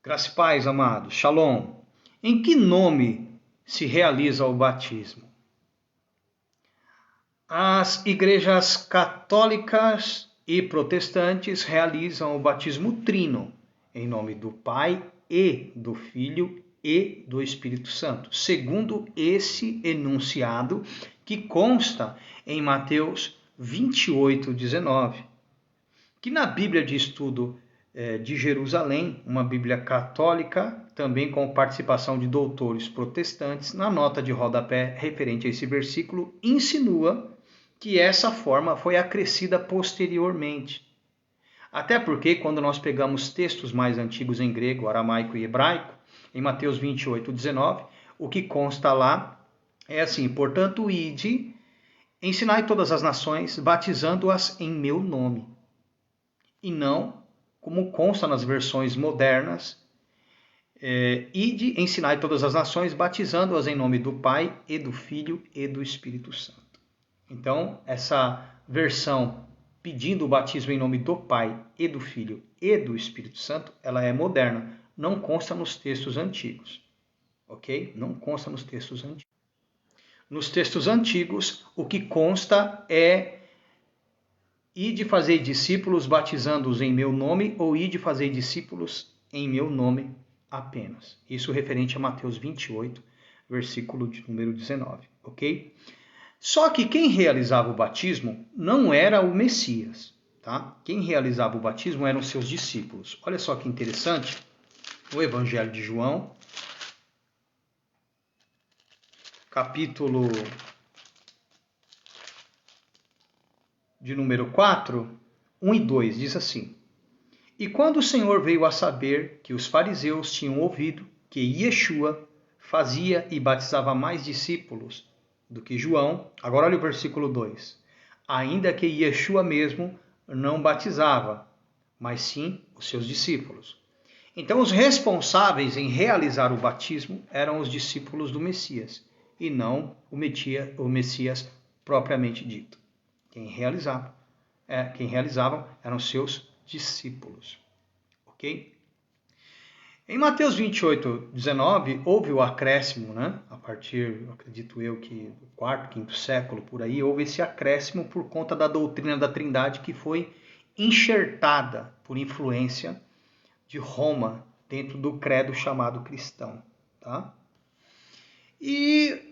Graça e paz, amados. Shalom. Em que nome se realiza o batismo? As igrejas católicas e protestantes realizam o batismo trino, em nome do Pai e do Filho e do Espírito Santo, segundo esse enunciado que consta em Mateus 28:19, que na Bíblia de Estudo de Jerusalém, uma Bíblia católica, também com participação de doutores protestantes, na nota de rodapé referente a esse versículo, insinua que essa forma foi acrescida posteriormente. Até porque, quando nós pegamos textos mais antigos em grego, aramaico e hebraico, em Mateus 28:19, o que consta lá é assim: portanto, ide, ensinai todas as nações, batizando-as em meu nome. E não, como consta nas versões modernas, ide, ensinai todas as nações, batizando-as em nome do Pai e do Filho e do Espírito Santo. Então, essa versão pedindo o batismo em nome do Pai e do Filho e do Espírito Santo, ela é moderna, não consta nos textos antigos, ok? Não consta nos textos antigos. Nos textos antigos, o que consta é ide fazer discípulos batizando-os em meu nome, ou ide fazer discípulos em meu nome apenas. Isso referente a Mateus 28, versículo de número 19, ok? Só que quem realizava o batismo não era o Messias, tá? Quem realizava o batismo eram seus discípulos. Olha só que interessante, o Evangelho de João, capítulo de número 4, 1 e 2, diz assim: E quando o Senhor veio a saber que os fariseus tinham ouvido que Yeshua fazia e batizava mais discípulos do que João, agora olha o versículo 2, ainda que Yeshua mesmo não batizava, mas sim os seus discípulos. Então os responsáveis em realizar o batismo eram os discípulos do Messias, e não o Messias propriamente dito. Quem realizavam eram seus discípulos. Ok? Em Mateus 28:19, houve o acréscimo, né? A partir, acredito eu, que do 4º, 5º século, por aí, houve esse acréscimo por conta da doutrina da Trindade que foi enxertada por influência de Roma dentro do credo chamado cristão. Tá? E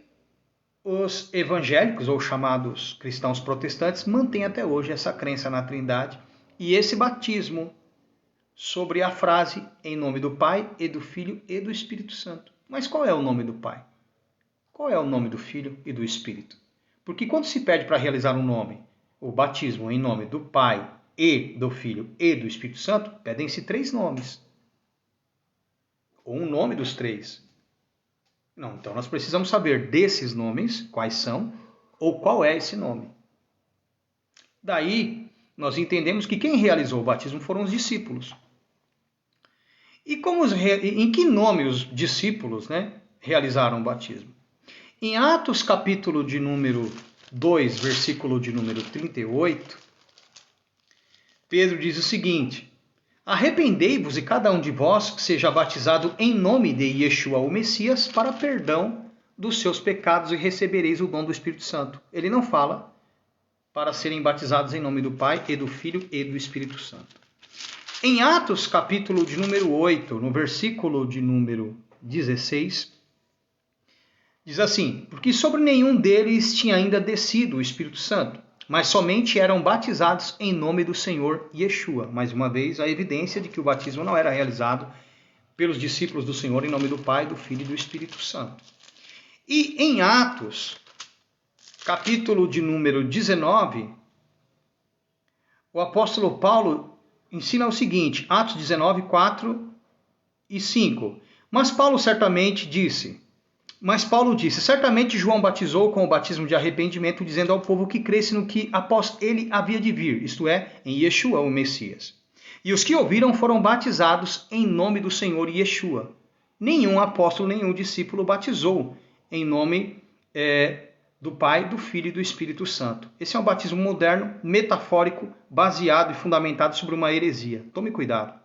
os evangélicos, ou chamados cristãos protestantes, mantêm até hoje essa crença na Trindade e esse batismo sobre a frase em nome do Pai e do Filho e do Espírito Santo. Mas qual é o nome do Pai? Qual é o nome do Filho e do Espírito? Porque quando se pede para realizar um nome, o batismo em nome do Pai e do Filho e do Espírito Santo, pedem-se 3 nomes. Ou um nome dos 3. Não, então nós precisamos saber desses nomes, quais são, ou qual é esse nome. Daí, nós entendemos que quem realizou o batismo foram os discípulos. E em que nome os discípulos, né, realizaram o batismo? Em Atos, capítulo de número 2, versículo de número 38, Pedro diz o seguinte: Arrependei-vos e cada um de vós seja batizado em nome de Yeshua, o Messias, para perdão dos seus pecados e recebereis o dom do Espírito Santo. Ele não fala para serem batizados em nome do Pai e do Filho e do Espírito Santo. Em Atos, capítulo de número 8, no versículo de número 16, diz assim: Porque sobre nenhum deles tinha ainda descido o Espírito Santo, mas somente eram batizados em nome do Senhor Yeshua. Mais uma vez, a evidência de que o batismo não era realizado pelos discípulos do Senhor em nome do Pai, do Filho e do Espírito Santo. E em Atos, capítulo de número 19, o apóstolo Paulo ensina o seguinte, Atos 19, 4 e 5. Mas Paulo disse, certamente João batizou com o batismo de arrependimento, dizendo ao povo que cresce no que após ele havia de vir, isto é, em Yeshua, o Messias. E os que ouviram foram batizados em nome do Senhor Yeshua. Nenhum apóstolo, nenhum discípulo batizou em nome do Pai, do Filho e do Espírito Santo. Esse é um batismo moderno, metafórico, baseado e fundamentado sobre uma heresia. Tome cuidado.